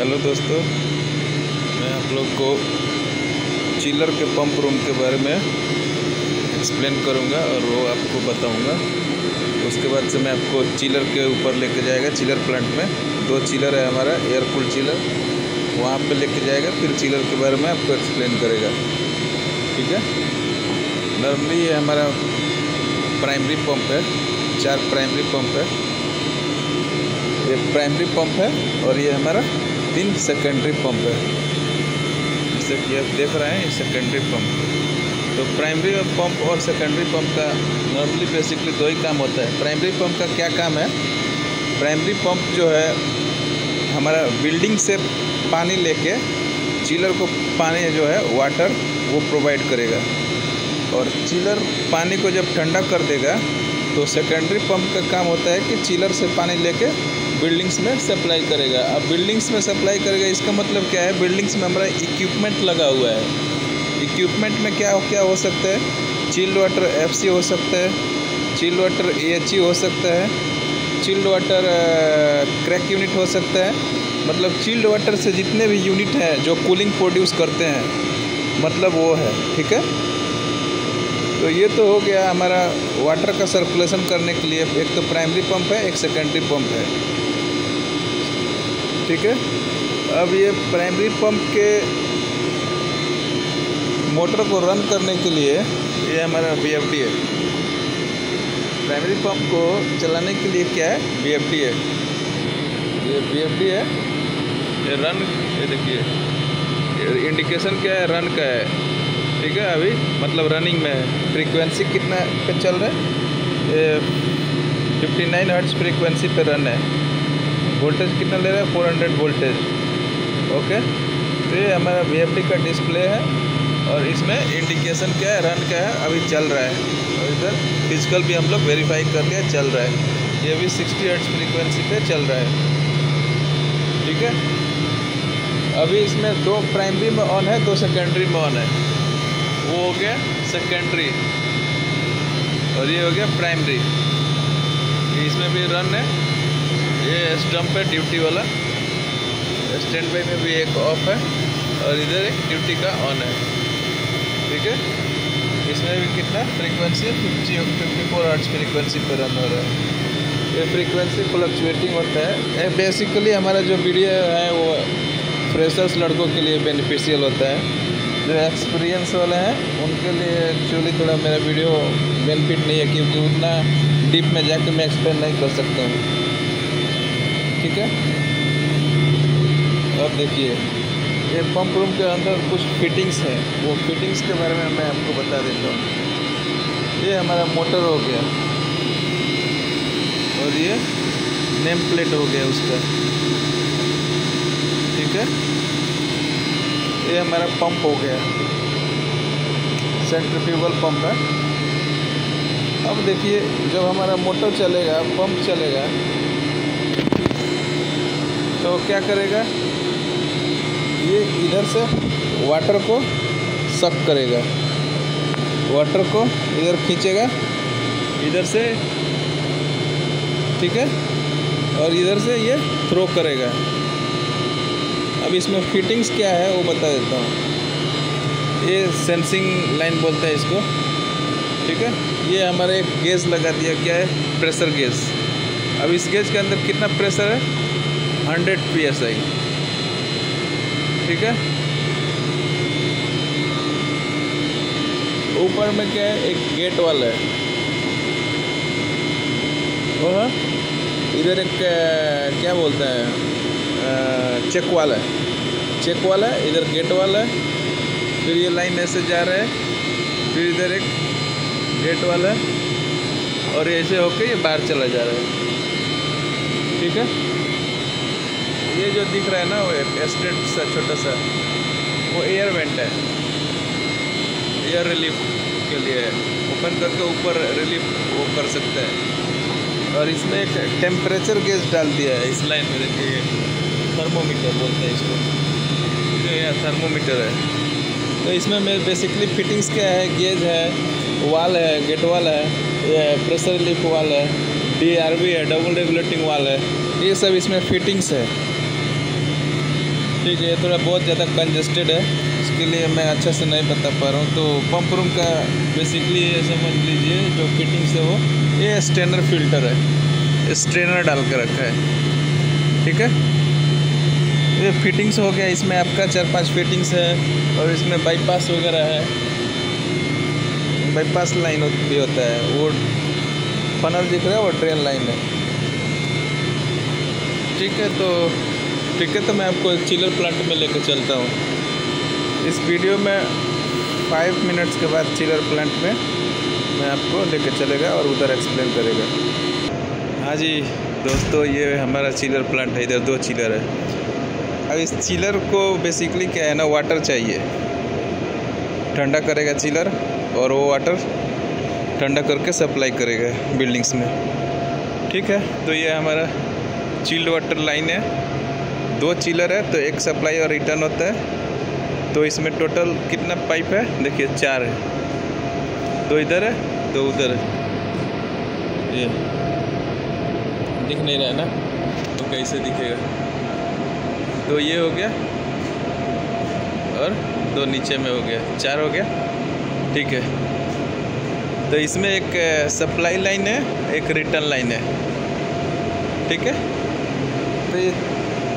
Hello दोस्तों, मैं आप लोग को चिलर के पंप रूम के बारे में एक्सप्लेन करूंगा और वो आपको बताऊंगा। उसके बाद से मैं आपको चिलर के ऊपर लेके जाएगा। चिलर प्लांट में 2 चिलर है हमारा, एयर कूल्ड चिलर, वहाँ पे लेके जाएगा। फिर चिलर के बारे में आपको एक्सप्लेन करेगा, ठीक है। नॉर्मली ये हमारा प्राइमरी पंप है, 4 प्राइमरी पंप है। ये प्राइमरी पंप है और ये हमारा 3 सेकेंडरी पंप है। जैसे कि आप देख रहे हैं, ये सेकेंडरी पंप। तो प्राइमरी पंप और सेकेंडरी पंप का नॉर्मली बेसिकली 2 ही काम होता है। प्राइमरी पंप का क्या काम है? प्राइमरी पंप जो है हमारा बिल्डिंग से पानी लेके चिलर को पानी जो है वाटर वो प्रोवाइड करेगा, और चिलर पानी को जब ठंडा कर देगा तो सेकेंडरी पंप का काम होता है कि चिलर से पानी लेके बिल्डिंग्स में सप्लाई करेगा। अब बिल्डिंग्स में सप्लाई करेगा, इसका मतलब क्या है? बिल्डिंग्स में हमारा इक्विपमेंट लगा हुआ है। इक्विपमेंट में क्या हो सकता है? चिल्ड वाटर FC हो सकता है, चिल्ड वाटर AHE हो सकता है, चिल्ड वाटर क्रैक यूनिट हो सकता है। मतलब चिल्ड वाटर से जितने भी यूनिट हैं जो कूलिंग प्रोड्यूस करते हैं, मतलब वो है, ठीक है। तो ये तो हो गया हमारा वाटर का सर्कुलेशन करने के लिए। एक तो प्राइमरी पंप है, एक सेकेंडरी पंप है, ठीक है। अब ये प्राइमरी पंप के मोटर को रन करने के लिए ये हमारा VFD है। प्राइमरी पंप को चलाने के लिए क्या है? VFD है। ये VFD है, ये रन, ये देखिए इंडिकेशन क्या है? रन का है, ठीक है। अभी मतलब रनिंग में है। फ्रीक्वेंसी कितना पे चल रहा है? ये 59 हर्ट्ज फ्रीक्वेंसी पे रन है। वोल्टेज कितना ले रहा है? 400 वोल्टेज, ओके। तो ये हमारा VFD का डिस्प्ले है और इसमें इंडिकेशन क्या है? रन का है, अभी चल रहा है। और इधर फिजिकल भी हम लोग वेरीफाई करके चल रहा है। ये भी 60 हर्ट्ज फ्रीक्वेंसी पे चल रहा है, ठीक है। अभी इसमें 2 प्राइमरी में ऑन है, 2 सेकेंडरी में ऑन है। वो हो गया सेकेंडरी और ये हो गया प्राइमरी। इसमें भी रन है। ये स्टम्प है ड्यूटी वाला, स्टैंड बाई में भी एक ऑफ है और इधर एक ड्यूटी का ऑन है, ठीक है। इसमें भी कितना फ्रीक्वेंसी है? 54 हर्ट्ज फ्रीक्वेंसी पर रन हो रहा है। ये फ्रीक्वेंसी फ्लक्चुएटिंग होता है। बेसिकली हमारा जो वीडियो है वो फ्रेशर्स लड़कों के लिए बेनिफिशियल होता है। जो एक्सपीरियंस वाले हैं उनके लिए एक्चुअली थोड़ा मेरा वीडियो बेनिफिट नहीं है, क्योंकि उतना डीप में जाके मैं एक्सप्लेन नहीं कर सकता हूँ, ठीक है। अब देखिए, ये पंप रूम के अंदर कुछ फिटिंग्स हैं, वो फिटिंग्स के बारे में मैं आपको बता देता हूँ। ये हमारा मोटर हो गया और ये नेम प्लेट हो गया उसका, ठीक है। ये हमारा पंप हो गया, सेंट्रीफ्यूगल पंप है। अब देखिए, जब हमारा मोटर चलेगा, पंप चलेगा, तो क्या करेगा? ये इधर से वाटर को सक करेगा, वाटर को इधर खींचेगा इधर से, ठीक है, और इधर से ये थ्रो करेगा। अब इसमें फिटिंग्स क्या है वो बता देता हूँ। ये सेंसिंग लाइन बोलते हैं इसको, ठीक है। ये हमारा एक गेज लगा दिया, क्या है? Pressure gauge. अब इस गेज के अंदर कितना प्रेशर है? 100 PSI, ठीक है। ऊपर में क्या है? एक गेट वाला है, वो इधर एक क्या बोलता है? चेक वाला है, चेक वाला है, इधर गेट वाला है। फिर ये लाइन ऐसे जा रहा है, फिर इधर एक गेट वाला है और ऐसे होके ये बाहर चला जा रहा है, ठीक है। ये जो दिख रहा है ना, वो एक एस्टेट सा छोटा सा, वो एयर वेंट है, एयर रिलीफ के लिए। ओपन करके ऊपर रिलीफ वो कर सकता है। और इसमें एक टेम्परेचर गेज डाल दिया है इस लाइन में, देखिए थर्मोमीटर बोलते हैं इसको, ये थर्मोमीटर है। तो इसमें मैं बेसिकली फिटिंग्स क्या है? गेज है, वाल है, गेट वाल है, ये प्रेशर रिलीफ वाल है, DRV है, डबल रेगुलेटिंग वाल है, ये सब इसमें फिटिंग्स है। ठीक है, ये थोड़ा बहुत ज़्यादा कंजस्टेड है, इसके लिए मैं अच्छा से नहीं बता पा रहा हूँ। तो पंप रूम का बेसिकली ये समझ लीजिए जो फिटिंग्स है वो ये स्ट्रेनर फिल्टर है, स्ट्रेनर डाल के रखा है। ठीक है, ये फिटिंग्स हो गया। इसमें आपका 4-5 फिटिंग्स है और इसमें बाईपास वगैरह है, बाईपास लाइन भी होता है। वो फनल दिख रहा है वो ड्रेन लाइन है। ठीक है, तो मैं आपको एक चिलर प्लांट में लेकर चलता हूँ। इस वीडियो में 5 मिनट्स के बाद चिलर प्लांट में मैं आपको लेकर चलेगा और उधर एक्सप्लेन करेगा। हाँ जी दोस्तों, ये हमारा चिलर प्लांट है। इधर 2 चिलर है। अब इस चिलर को बेसिकली क्या है ना, वाटर चाहिए, ठंडा करेगा चिलर और वो वाटर ठंडा करके सप्लाई करेगा बिल्डिंग्स में। ठीक है, तो ये हमारा चिल्ड वाटर लाइन है। 2 चिलर है तो 1 सप्लाई और रिटर्न होता है। तो इसमें टोटल कितना पाइप है देखिए, 4 है। 2 इधर है, 2 उधर है। ये दिख नहीं रहा है ना, तो कैसे दिखेगा? तो ये हो गया और 2 नीचे में हो गया, 4 हो गया। ठीक है, तो इसमें एक सप्लाई लाइन है, एक रिटर्न लाइन है। ठीक है, तो ये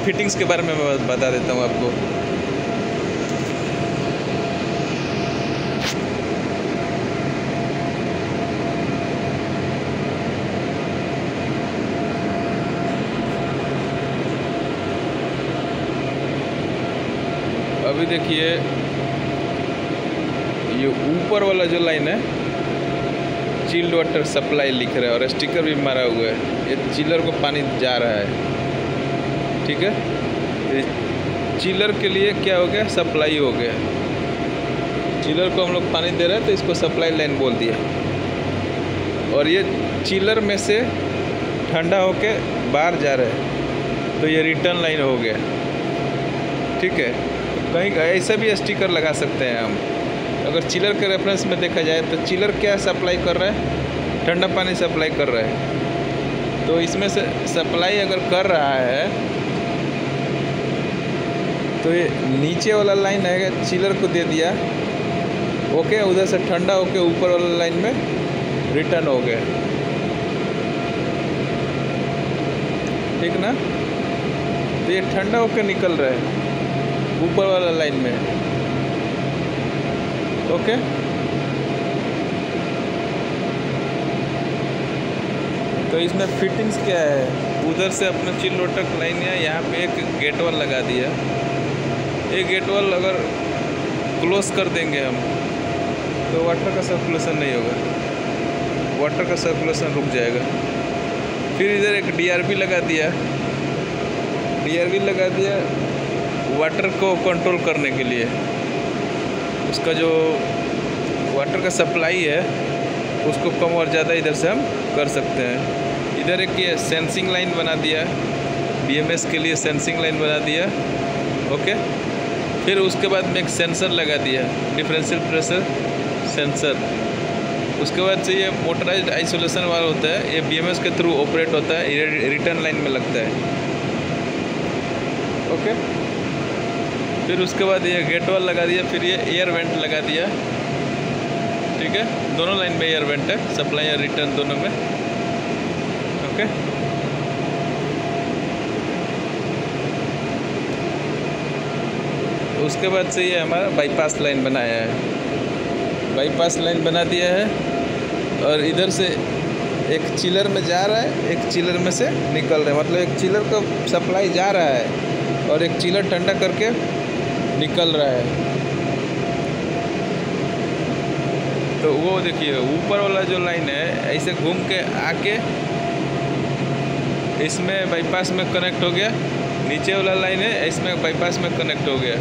फिटिंग्स के बारे में मैं बता देता हूँ आपको। अभी देखिए ये ऊपर वाला जो लाइन है चिल्ड वाटर सप्लाई लिख रहा है और स्टिकर भी मारा हुआ है। ये चिलर को पानी जा रहा है। ठीक है, ये चिलर के लिए क्या हो गया, सप्लाई हो गया। चिलर को हम लोग पानी दे रहे हैं तो इसको सप्लाई लाइन बोल दिया। और ये चिलर में से ठंडा होके बाहर जा रहा है तो ये रिटर्न लाइन हो गया। ठीक है, कहीं ऐसा भी स्टिकर लगा सकते हैं हम। अगर चिलर के रेफरेंस में देखा जाए तो चिलर क्या सप्लाई कर रहा है, ठंडा पानी सप्लाई कर रहा है। तो इसमें से सप्लाई अगर कर रहा है तो ये नीचे वाला लाइन है चिलर को दे दिया, ओके, उधर से ठंडा होके ऊपर वाला लाइन में रिटर्न हो गया। ठीक ना, तो ये ठंडा होके निकल रहा है ऊपर वाला लाइन में। ओके, तो इसमें फिटिंग्स क्या है, उधर से अपना चिल्ड वाटर लाइन है, यहाँ पे एक गेट वाल लगा दिया। ये गेट वाल अगर क्लोज कर देंगे हम तो वाटर का सर्कुलेशन नहीं होगा, वाटर का सर्कुलेशन रुक जाएगा। फिर इधर एक DRB लगा दिया, DRB लगा दिया वाटर को कंट्रोल करने के लिए। उसका जो वाटर का सप्लाई है उसको कम और ज़्यादा इधर से हम कर सकते हैं। इधर एक ये सेंसिंग लाइन बना दिया, BMS के लिए सेंसिंग लाइन बना दिया। ओके, फिर उसके बाद में एक सेंसर लगा दिया, डिफरेंशियल प्रेशर सेंसर। उसके बाद से ये मोटराइज्ड आइसोलेशन वाला होता है, ये BMS के थ्रू ऑपरेट होता है, ये रिटर्न लाइन में लगता है। ओके, फिर उसके बाद ये गेट वाल लगा दिया, फिर ये एयर वेंट लगा दिया। ठीक है, दोनों लाइन में एयर वेंट है, सप्लाई और रिटर्न दोनों में। ओके, उसके बाद से ये हमारा बाईपास लाइन बनाया है, बाईपास लाइन बना दिया है। और इधर से एक चिलर में जा रहा है, एक चिलर में से निकल रहा है, मतलब एक चिलर का सप्लाई जा रहा है और एक चिलर ठंडा करके निकल रहा है। तो वो देखिए ऊपर वाला जो लाइन है ऐसे घूम के आके इसमें बाईपास में कनेक्ट हो गया, नीचे वाला लाइन है इसमें बाईपास में कनेक्ट हो गया,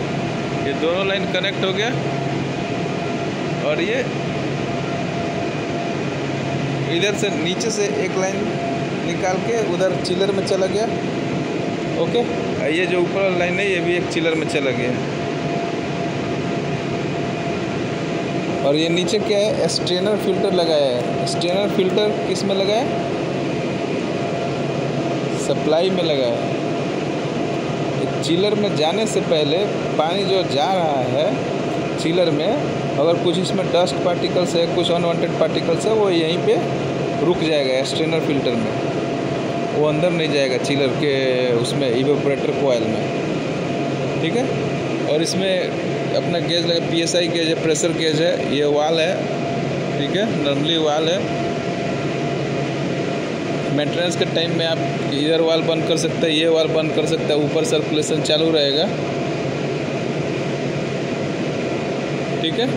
ये दोनों लाइन कनेक्ट हो गया। और ये इधर से नीचे से एक लाइन निकाल के उधर चिलर में चला गया। ओके, ये जो ऊपर वाला लाइन है ये भी एक चिलर में चला गया। और ये नीचे क्या है, स्ट्रेनर फिल्टर लगाया है। स्ट्रेनर फिल्टर किस में लगा है, सप्लाई में लगा है। चिलर में जाने से पहले पानी जो जा रहा है चिलर में, अगर कुछ इसमें डस्ट पार्टिकल्स है, कुछ अनवांटेड पार्टिकल्स है, वो यहीं पे रुक जाएगा स्ट्रेनर फिल्टर में, वो अंदर नहीं जाएगा चिलर के उसमें इवेपोरेटर कॉइल में, ठीक है। और इसमें अपना गेज लगा, PSI गेज है, प्रेशर गेज है, ये वाल है, ठीक है, नॉर्मली वाल है। मेंटेनेंस के टाइम में आप इधर वाल बंद कर सकते हैं, ये वाल बंद कर सकते हैं, ऊपर सर्कुलेशन चालू रहेगा, ठीक है।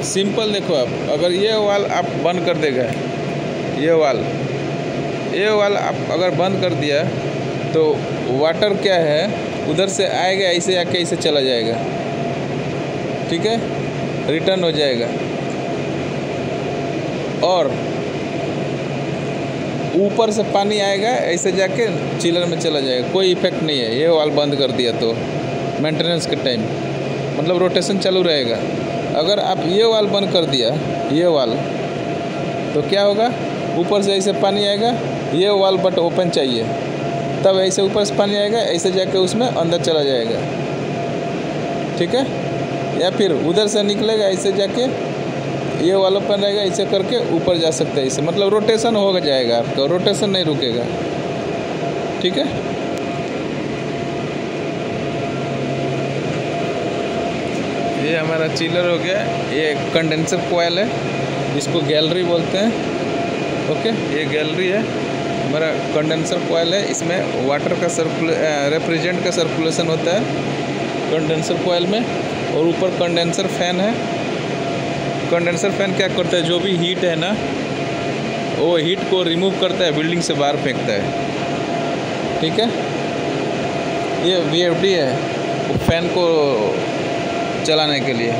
सिंपल देखो, आप अगर ये वाल आप बंद कर देगा, ये वाल आप अगर बंद कर दिया तो वाटर क्या है उधर से आएगा, ऐसे आके ऐसे चला जाएगा, ठीक है, रिटर्न हो जाएगा। और ऊपर से पानी आएगा, ऐसे जाके चिलर में चला जाएगा, कोई इफेक्ट नहीं है। ये वाल बंद कर दिया तो मेंटेनेंस के टाइम मतलब रोटेशन चालू रहेगा। अगर आप ये वाल बंद कर दिया, ये वाल, तो क्या होगा, ऊपर से ऐसे पानी आएगा, ये वाल बट ओपन चाहिए, तब ऐसे ऊपर से पानी आएगा, ऐसे जाके उसमें अंदर चला जाएगा, ठीक है। या फिर उधर से निकलेगा, ऐसे जाके ये वाल ओपन रहेगा, ऐसे करके ऊपर जा सकता है, ऐसे मतलब रोटेशन हो जाएगा आपका, रोटेशन नहीं रुकेगा, ठीक है। ये हमारा चिलर हो गया। ये कंडेंसर कॉइल है, इसको गैलरी बोलते हैं, ओके। ये गैलरी है, हमारा कंडेंसर कॉइल है, इसमें वाटर का रेफ्रिजरेंट का सर्कुलेशन होता है कंडेंसर कॉइल में। और ऊपर कंडेंसर फैन है। कंडेंसर फैन क्या करता है, जो भी हीट है ना, वो हीट को रिमूव करता है, बिल्डिंग से बाहर फेंकता है, ठीक है। ये VFD है, फैन को चलाने के लिए।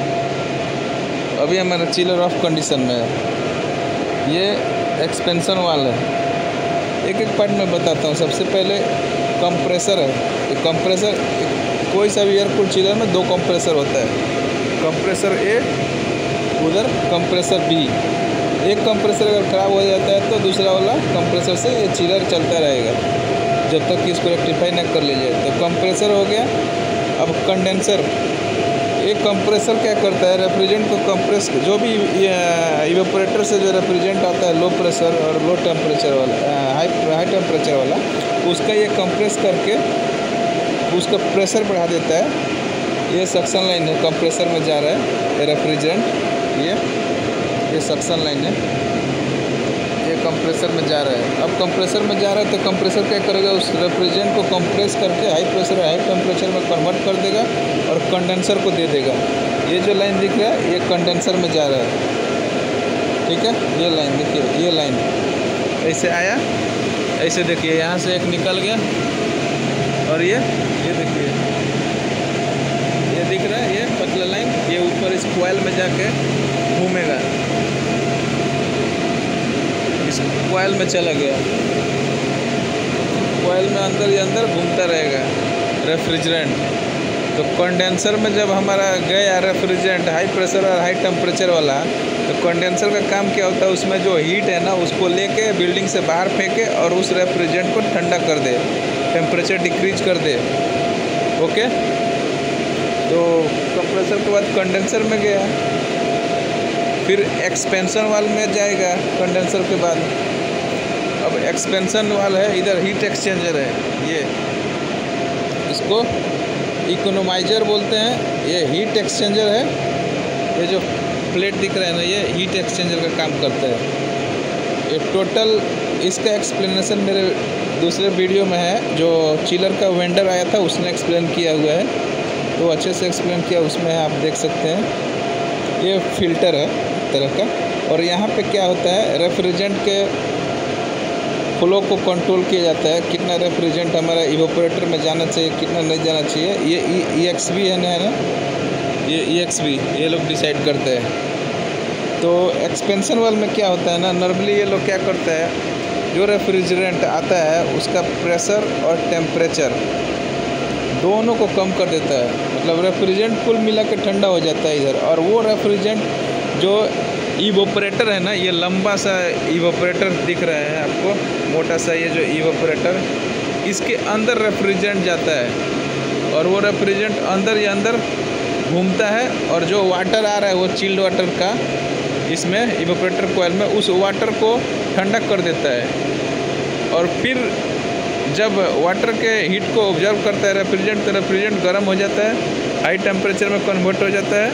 अभी हमारा चिलर ऑफ कंडीशन में है। ये एक्सपेंशन वाल है, एक एक पार्ट में बताता हूँ। सबसे पहले कंप्रेसर है। ये कंप्रेसर, कोई सा भी एयर कूल्ड चिलर में 2 कंप्रेसर होता है, कंप्रेसर A, उधर कंप्रेसर B। एक कंप्रेसर अगर ख़राब हो जाता है तो दूसरा वाला कंप्रेसर से ये चिलर चलता रहेगा जब तक कि इसको रेक्टिफाई न कर लीजिए। तो कंप्रेसर हो गया। अब कंडेंसर, एक कंप्रेसर क्या करता है, रेफ्रिजरेंट को कंप्रेस, जो भी इवेपोरेटर से जो रेफ्रिजरेंट आता है लो प्रेशर और लो टेम्परेचर वाला, हाई टेम्परेचर वाला, उसका ये कंप्रेस करके उसका प्रेशर बढ़ा देता है। ये सक्शन लाइन है, कंप्रेसर में जा रहा है ये रेफ्रिजरेंट, ये सक्शन लाइन है, ये कंप्रेसर में जा रहा है। अब कंप्रेसर में जा रहा है तो कंप्रेसर क्या करेगा, उस रेफ्रिजरेंट को कंप्रेस करके हाई प्रेशर हाई टेम्परेचर में कन्वर्ट कर देगा और कंडेंसर को दे देगा। ये जो लाइन दिख रहा है ये कंडेंसर में जा रहा है, ठीक है। ये लाइन देखिए, ये लाइन ऐसे आया, ऐसे देखिए, यहाँ से एक निकल गया और ये देखिए, ये दिख रहा है, ये पतला लाइन, ये ऊपर इस कॉइल में जाके घूमेगा, इस कॉइल में चला गया, कॉइल में अंदर ही अंदर घूमता रहेगा रेफ्रिजरेंट। तो कंडेंसर में जब हमारा गया रेफ्रिजरेंट हाई प्रेशर और हाई टेम्परेचर वाला, तो कंडेंसर का काम क्या होता है, उसमें जो हीट है ना उसको लेके बिल्डिंग से बाहर फेंके और उस रेफ्रिजरेंट को ठंडा कर दे, टेम्परेचर डिक्रीज कर दे, ओके। तो कंप्रेसर के बाद कंडेंसर में गया, फिर एक्सपेंशन वाल में जाएगा कंडेंसर के बाद। अब एक्सपेंशन वाल है, इधर हीट एक्सचेंजर है, ये इसको इकोनोमाइजर बोलते हैं। ये हीट एक्सचेंजर है, ये जो प्लेट दिख रहा है ना, ये हीट एक्सचेंजर का काम करता है। ये टोटल इसका एक्सप्लेनेशन मेरे दूसरे वीडियो में है, जो चिलर का वेंडर आया था उसने एक्सप्लेन किया हुआ है, तो अच्छे से एक्सप्लेन किया, उसमें आप देख सकते हैं। ये फिल्टर है तरह का, और यहाँ पे क्या होता है, रेफ्रिजरेंट के फ्लो को कंट्रोल किया जाता है, कितना रेफ्रिजरेंट हमारा इवेपोरेटर में जाना चाहिए, कितना नहीं जाना चाहिए। ये EXB है ना, ये EXB ये लोग डिसाइड करते हैं। तो एक्सपेंशन वाल में क्या होता है ना, नॉर्मली ये लोग क्या करता है, जो रेफ्रिजरेंट आता है उसका प्रेशर और टेम्परेचर दोनों को कम कर देता है, मतलब रेफ्रिजरेंट कुल मिला के ठंडा हो जाता है इधर। और वो रेफ्रिजरेंट जो इवेपोरेटर है ना, ये लंबा सा इवेपोरेटर दिख रहा है आपको, मोटा सा, ये जो इवेपोरेटर, इसके अंदर रेफ्रिजरेंट जाता है और वो रेफ्रिजरेंट अंदर ही अंदर घूमता है और जो वाटर आ रहा है वो चिल्ड वाटर का इसमें इवेपोरेटर कॉइल में उस वाटर को ठंडा कर देता है। और फिर जब वाटर के हीट को ऑब्जर्व करता है रेफ्रिजरेंट, तो रेफ्रिजरेंट गर्म हो जाता है, हाई टेम्परेचर में कन्वर्ट हो जाता है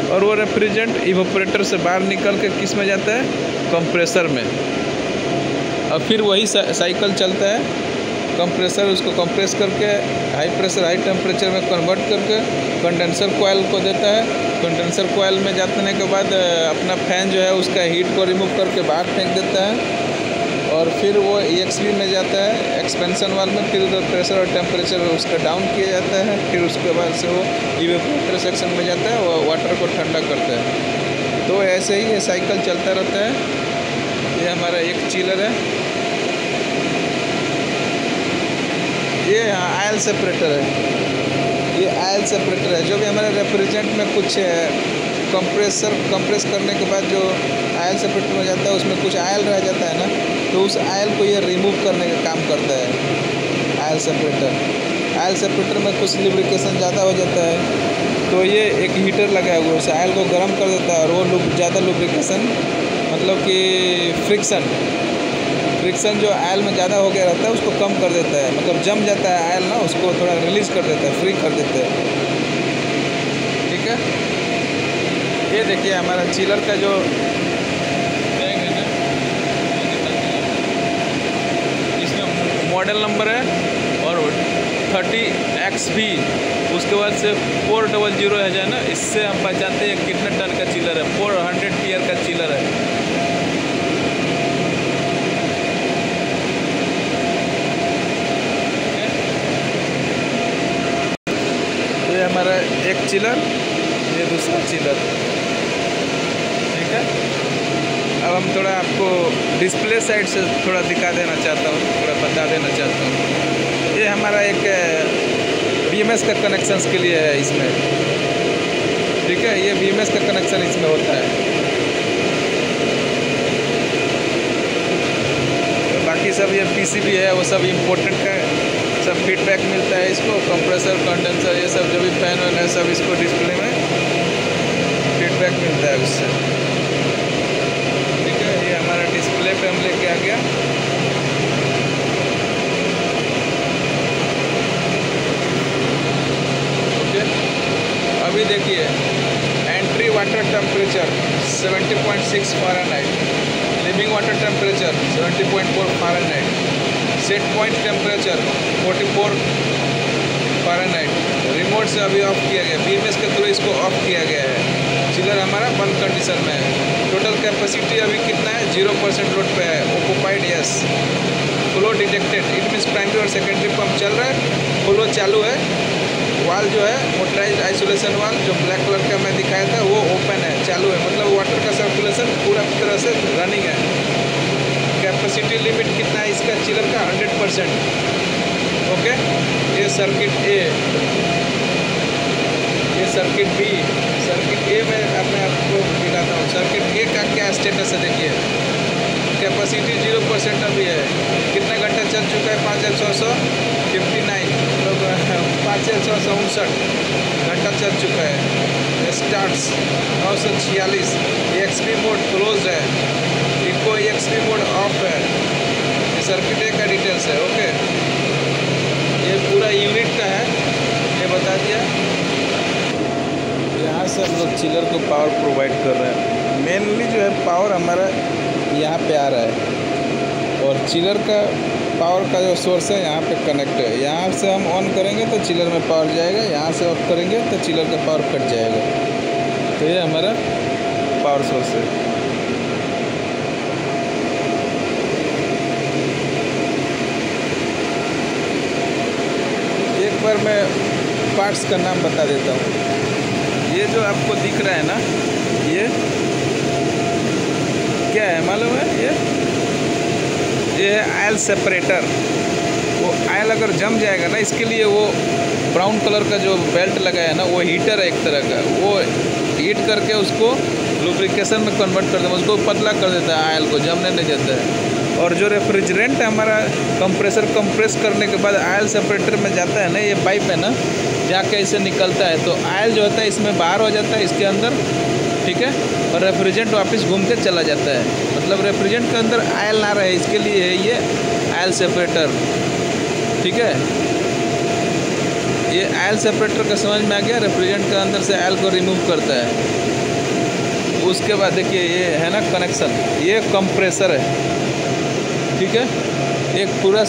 और वो रेफ्रिजरेंट इवेपोरेटर से बाहर निकल के किस में जाता है, कंप्रेसर में। और फिर वही साइकिल चलता है, कंप्रेसर उसको कंप्रेस करके हाई प्रेशर हाई टेम्परेचर में कन्वर्ट करके कंडेंसर कॉइल को देता है। कंडेंसर कॉइल में जाने के बाद अपना फैन जो है उसका हीट को रिमूव करके बाहर फेंक देता है और फिर वो EXV में जाता है, एक्सपेंशन वाल में। फिर उधर प्रेशर और टेम्परेचर उसका डाउन किया जाता है। फिर उसके बाद से वो इवेपोरेटर सेक्शन में जाता है, वो वाटर को ठंडा करता है। तो ऐसे ही ये साइकिल चलता रहता है। ये हमारा एक चिलर है, ये आयल सेपरेटर है। ये आयल सेपरेटर है, जो भी हमारे रेफ्रिजरेंट में कुछ कंप्रेस करने के बाद जो आयल सेपरेटर में जाता है उसमें कुछ आयल रह जाता है ना, तो उस आयल को ये रिमूव करने का काम करता है आयल सेपरेटर। आयल सेपरेटर में कुछ लुब्रिकेशन ज़्यादा हो जाता है तो ये एक हीटर लगा हुआ है, उस आयल को गर्म कर देता है और वो ज़्यादा लुब्रिकेशन मतलब कि फ्रिक्शन जो आयल में ज़्यादा हो गया रहता है उसको कम कर देता है, मतलब जम जाता है आयल ना, उसको थोड़ा रिलीज़ कर देता है, फ्री कर देता है। ठीक है, ये देखिए हमारा चिलर का जो टैग है ना, इसमें मॉडल नंबर है और 30XB, उसके बाद से 400 है जो ना, इससे हम पहचानते हैं कितना टन का चिलर है। 400 PL का चिलर है। हमारा एक चिलर, ये दूसरा चिलर। ठीक है, अब हम थोड़ा आपको डिस्प्ले साइड से थोड़ा दिखा देना चाहता हूँ, थोड़ा बता देना चाहता हूँ। ये हमारा एक BMS का कनेक्शंस के लिए है इसमें। ठीक है, ये BMS का कनेक्शन इसमें होता है। तो बाकी सब ये PCB है, वो सब इम्पोर्टेंट है, सब फीडबैक मिलता है इसको। कंप्रेसर, कंडेंसर, ये सब जो भी फैन वैन है सब इसको डिस्प्ले में फीडबैक मिलता है उससे। ठीक है, ये हमारा डिस्प्ले पे हम लेके आ गया। ओके, अभी देखिए entry water temperature 70.6 Fahrenheit, living water temperature 70.4 Fahrenheit, set point temperature 44 Fahrenheit. Remote से अभी ऑफ किया गया, BMS के थ्रू इसको ऑफ किया गया है। चिलर हमारा बंद कंडीशन में है। टोटल कैपेसिटी अभी कितना है, 0% लोड पे है। Occupied yes, flow detected, it means primary और सेकेंडरी पंप चल रहा है, फ्लो चालू है। वाल जो है मोटराइज आइसोलेशन वाल जो ब्लैक कलर का मैं दिखाया था वो ओपन है, चालू है, मतलब वाटर का सर्कुलेशन पूरा तरह से रनिंग है। कैपेसिटी लिमिट कितना है इसका चिलर का, 100%। ओके, ये सर्किट A, ये सर्किट B। सर्किट A में अब मैं आपको दिखाता हूँ। सर्किट A का क्या स्टेटस है देखिए, कैपेसिटी 0% अभी है। कितना घंटा चल चुका है, 5659, मतलब 5659 घंटा चल चुका है। स्टार्ट्स 946। EXP मोड क्लोज है, इको EXP मोड ऑफ है। ये सर्किट A का डिटेल्स है। ओके, ये पूरा यूनिट का है, ये बता दिया। यहाँ से हम लोग चिलर को पावर प्रोवाइड कर रहे हैं। मेनली जो है पावर हमारा यहाँ पे आ रहा है और चिलर का पावर का जो सोर्स है यहाँ पे कनेक्ट है। यहाँ से हम ऑन करेंगे तो चिलर में पावर जाएगा, यहाँ से ऑफ करेंगे तो चिलर का पावर कट जाएगा। तो ये हमारा पावर सोर्स है। एक बार मैं पार्ट्स का नाम बता देता हूँ। ये जो आपको दिख रहा है ना, ये क्या है मालूम है, ये है आयल सेपरेटर। वो आयल अगर जम जाएगा ना, इसके लिए वो ब्राउन कलर का जो बेल्ट लगा है ना, वो हीटर है एक तरह का, वो हीट करके उसको लुब्रिकेशन में कन्वर्ट कर देता है, उसको पतला कर देता है, आयल को जमने नहीं देता है। और जो रेफ्रिजरेंट है हमारा कंप्रेसर कंप्रेस करने के बाद ऑयल सेपरेटर में जाता है ना, ये पाइप है ना, जाके इसे निकलता है तो ऑयल जो होता है इसमें बाहर हो जाता है इसके अंदर, ठीक है, और रेफ्रिजरेंट वापस घूम के चला जाता है। मतलब रेफ्रिजरेंट के अंदर ऑयल ना रहे इसके लिए है ये ऑयल सेपरेटर, ठीक है। ये ऑयल सेपरेटर का समझ में आ गया, रेफ्रिजरेंट के अंदर से ऑयल को रिमूव करता है। उसके बाद देखिए ये है ना कनेक्शन, ये कंप्रेसर है, ठीक है। एक पूरा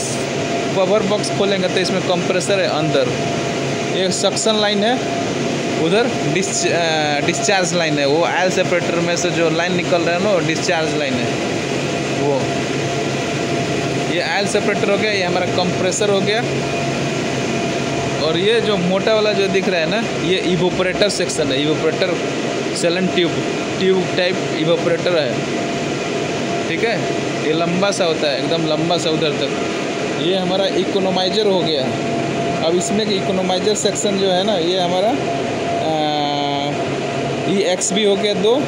कवर बॉक्स खोलेंगे तो इसमें कंप्रेसर है अंदर, एक सक्शन लाइन है, उधर डिस्चार्ज लाइन है, वो ऑयल सेपरेटर में से जो लाइन निकल रहा है ना डिस्चार्ज लाइन है वो। ये ऑयल सेपरेटर हो गया, ये हमारा कंप्रेसर हो गया। और ये जो मोटा वाला जो दिख रहा है ना, ये इवोपरेटर सेक्शन है, evaporator Selan tube type evaporator है, ठीक है। ये लंबा सा होता है, एकदम लंबा सा उधर तक। ये हमारा इकोनोमाइजर हो गया। अब इसमें इकोनोमाइजर सेक्शन जो है ना, ये हमारा EXB हो गया, 2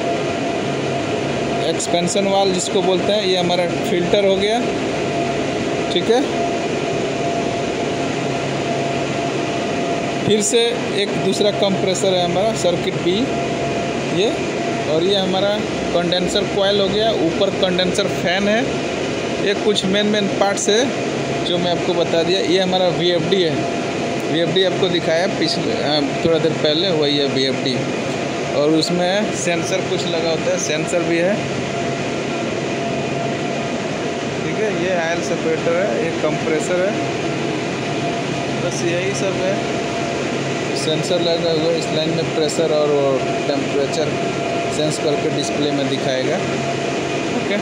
एक्सपेंशन वाल जिसको बोलते हैं। ये हमारा फिल्टर हो गया, ठीक है। फिर से एक दूसरा कंप्रेसर है हमारा सर्किट B ये। और ये हमारा कंडेंसर कॉइल हो गया, ऊपर कंडेंसर फैन है। ये कुछ मेन पार्ट्स है जो मैं आपको बता दिया। ये हमारा VFD है, VFD आपको दिखाया पिछले थोड़ा देर पहले, वही है VFD। और उसमें सेंसर कुछ लगा होता है, सेंसर भी है, ठीक है। ये ऑयल सेपरेटर है, ये कंप्रेसर है, बस यही सब है। सेंसर लगा हुआ है, इस लाइन में प्रेशर और टेम्परेचर सेंस करके डिस्प्ले में दिखाएगा, ओके।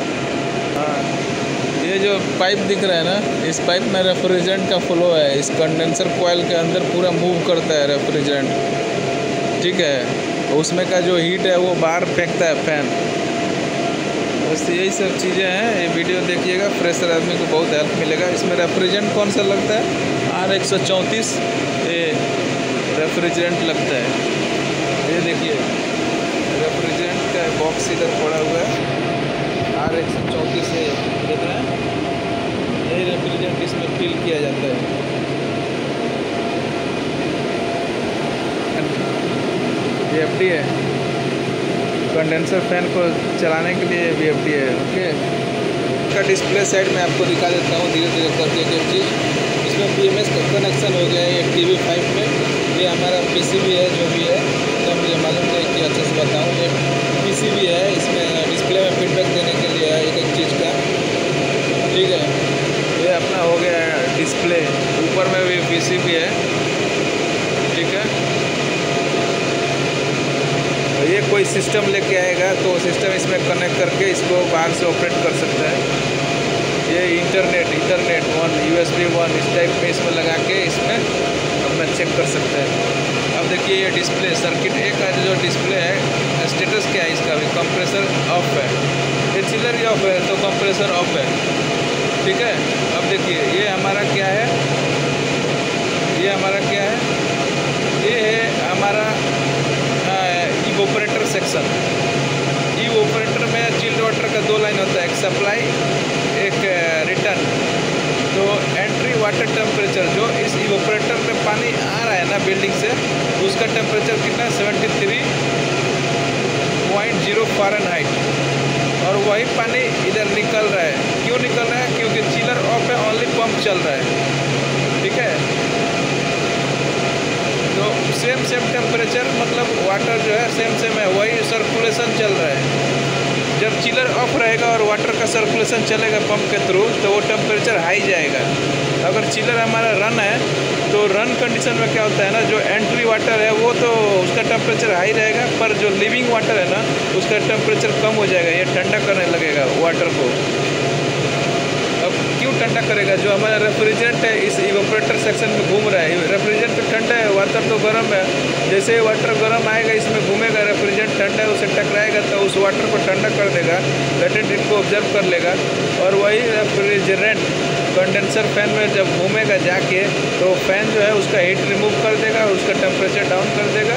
हाँ, ये जो पाइप दिख रहा है ना, इस पाइप में रेफ्रिजरेंट का फ्लो है, इस कंडेंसर कॉइल के अंदर पूरा मूव करता है रेफ्रिजरेंट, ठीक है। उसमें का जो हीट है वो बाहर फेंकता है फैन। बस यही सब चीज़ें हैं। ये वीडियो देखिएगा, फ्रेशर आदमी को बहुत हेल्प मिलेगा। इसमें रेफ्रिजरेंट कौन सा लगता है? R134 ये रेफ्रिजरेंट लगता है। ये देखिए रेफ्रिजरेंट का बॉक्स इधर पड़ा हुआ है, R134 से देख रहे हैं। यही रेफ्रिजरेंट इसमें फिल किया जाता है। VFD है, कंडेंसर फैन को चलाने के लिए VFD है, ओके। का डिस्प्ले साइड में आपको दिखा देता हूँ धीरे धीरे करके एक चीज़। इसमें BMS का कनेक्शन हो गया है एक TV5 में। ये हमारा PCB है जो भी है, तो मुझे मालूम नहीं कि अच्छे से बताऊँ। ये PCB है, इसमें डिस्प्ले में फीडबैक देने के लिए है एक चीज़ का, ठीक है। ये अपना हो गया डिस्प्ले, ऊपर में भी PCB है, ठीक है। ये कोई सिस्टम लेके आएगा तो सिस्टम इसमें कनेक्ट करके इसको बाहर से ऑपरेट कर सकता है। ये इंटरनेट ईथरनेट 1 USB 1 इस टाइप में इसमें लगा के इसमें अपना चेक कर सकता है। अब देखिए ये डिस्प्ले सर्किट ए का जो डिस्प्ले है, स्टेटस क्या है इसका भी, कंप्रेसर ऑफ है, ये चिलर ही ऑफ है तो कंप्रेसर ऑफ है, ठीक है। अब देखिए ये हमारा क्या है, ये हमारा क्या है, ये है हमारा इवोपरेटर सेक्शन। इवोपरेटर में चिल्ड वाटर का 2 लाइन होता है, एक सप्लाई एक रिटर्न। तो एंट्री वाटर टेम्परेचर जो इस इवोपरेटर में पानी आ रहा है ना बिल्डिंग से, उसका टेम्परेचर कितना है 73.0 फ़ारेनहाइट। और वही पानी इधर निकल रहा है। क्यों निकल रहा है? क्योंकि चिलर ऑफ है, ओनली पंप चल रहा है, ठीक है। तो सेम टेम्परेचर मतलब वाटर जो है सेम है, वही सर्कुलेशन चल रहा है। जब चिलर ऑफ रहेगा और वाटर का सर्कुलेशन चलेगा पंप के थ्रू तो वो टेम्परेचर हाई जाएगा। अगर चिलर हमारा रन है तो रन कंडीशन में क्या होता है ना, जो एंट्री वाटर है वो तो उसका टेम्परेचर हाई रहेगा, पर जो लिविंग वाटर है ना उसका टेम्परेचर कम हो जाएगा, ये ठंडा करने लगेगा वाटर को। अब क्यों ठंडा करेगा? जो हमारा रेफ्रिजरेंट है इस इवोपरेटर सेक्शन में घूम रहा है, रेफ्रिजरेंट तो ठंडा है, वाटर तो गर्म है। जैसे ही वाटर गर्म आएगा इसमें घूमेगा, रेफ्रिजरेंट ठंडा है उसे टकराएगा तो उस वाटर को ठंडा कर देगा, लेटेंट हीट को ऑब्जर्व कर लेगा। और वही रेफ्रिजरेंट कंडेंसर फैन में जब घूमेगा जाके तो फैन जो है उसका हीट रिमूव कर देगा और उसका टेम्परेचर डाउन कर देगा।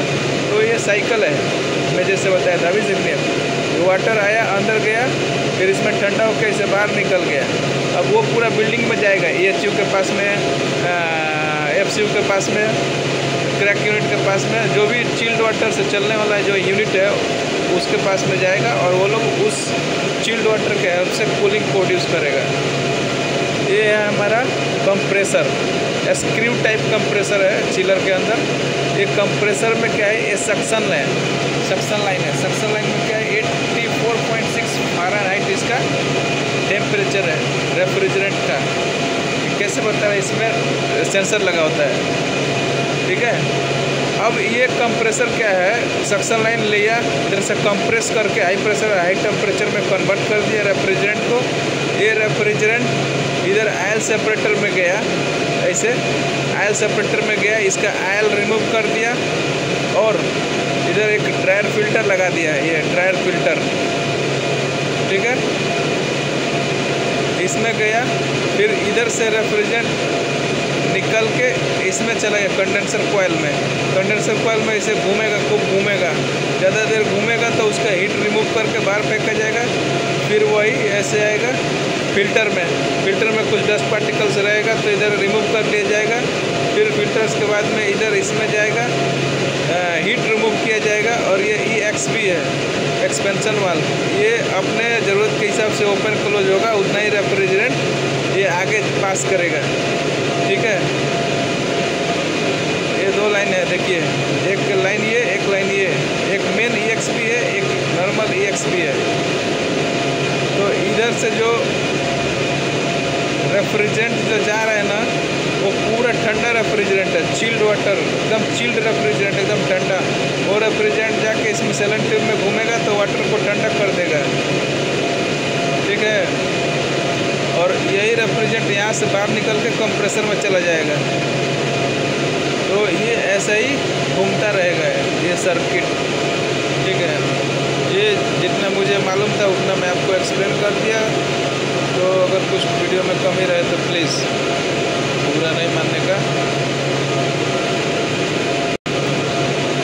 तो ये साइकिल है, मैं जैसे बताया था अभी जितने वाटर आया, अंदर गया, फिर इसमें ठंडा होकर इसे बाहर निकल गया। अब वो पूरा बिल्डिंग में जाएगा, EHU के पास में, FCU के पास में, क्रैक यूनिट के पास में, जो भी चिल्ड वाटर से चलने वाला जो यूनिट है उसके पास में जाएगा और वो लोग उस चिल्ड वाटर के हेल्प से कूलिंग प्रोड्यूस करेगा। ये है हमारा कंप्रेसर, स्क्रू टाइप कंप्रेसर है चिलर के अंदर। ये कंप्रेसर में क्या है, ये सक्शन लाइन है। सक्शन लाइन में क्या है, 84.6 फ़ारेनहाइट इसका टेम्परेचर है रेफ्रिजरेंट का। कैसे बता रहा है, इसमें सेंसर लगा होता है, ठीक है। अब ये कंप्रेसर क्या है, सक्शन लाइन लिया, इधर से कंप्रेस करके हाई प्रेशर हाई टेम्परेचर में कन्वर्ट कर दिया रेफ्रिजरेंट को। ये रेफ्रिजरेंट इधर आयल सेपरेटर में गया, ऐसे आयल सेपरेटर में गया, इसका आयल रिमूव कर दिया और इधर एक ड्रायर फिल्टर लगा दिया है, ये ड्रायर फिल्टर, ठीक है। इसमें गया, फिर इधर से रेफ्रिजरेंट निकल के इसमें चला गया कंडेंसर कॉइल में। कंडेंसर कॉइल में इसे घूमेगा, खूब घूमेगा, ज़्यादा देर घूमेगा तो उसका हीट रिमूव करके बाहर फेंका जाएगा। फिर वही ऐसे आएगा फिल्टर में कुछ डस्ट पार्टिकल्स रहेगा तो इधर रिमूव कर लिया जाएगा। फिर फिल्टर्स के बाद में इधर इसमें जाएगा, हीट रिमूव किया जाएगा। और ये EXP है, एक्सपेंशन वाल्व, ये अपने ज़रूरत के हिसाब से ओपन क्लोज होगा, उतना ही रेफ्रिजरेंट ये आगे पास करेगा, ठीक है। ये दो लाइन है, देखिए, एक लाइन ये, एक लाइन ये, एक मेन EXP है, एक नॉर्मल EXP है। तो इधर से जो रेफ्रिजरेंट जो जा रहा है ना, वो पूरा ठंडा रेफ्रिजरेंट है, चिल्ड वाटर, एकदम चिल्ड रेफ्रिजरेंट, एकदम ठंडा। वो रेफ्रिजरेंट जाके इसमें सेलेंट ट्यूब में घूमेगा तो वाटर को ठंडा कर देगा, ठीक है। और यही रेफ्रिजरेंट यहाँ से बाहर निकल के कंप्रेसर में चला जाएगा। तो ये ऐसा ही घूमता रहेगा ये सर्किट, ठीक है। ये जितना मुझे मालूम था उतना मैं आपको एक्सप्लेन कर दिया। तो अगर कुछ वीडियो में कमी रहे तो प्लीज़ बुरा नहीं मानने का।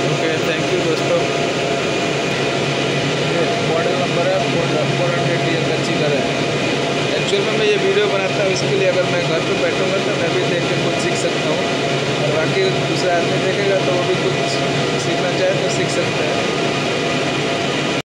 ओके, थैंक यू दोस्तों। ये मॉडल नंबर है 400 DL का चिलर है। एक्चुअल में मैं ये वीडियो बनाता हूँ इसके लिए, अगर मैं घर पे बैठूँगा तो मैं भी देख के कुछ सीख सकता हूँ, और बाकी दूसरा आदमी देखेगा तो वो भी कुछ सीखना चाहे तो सीख सकता है।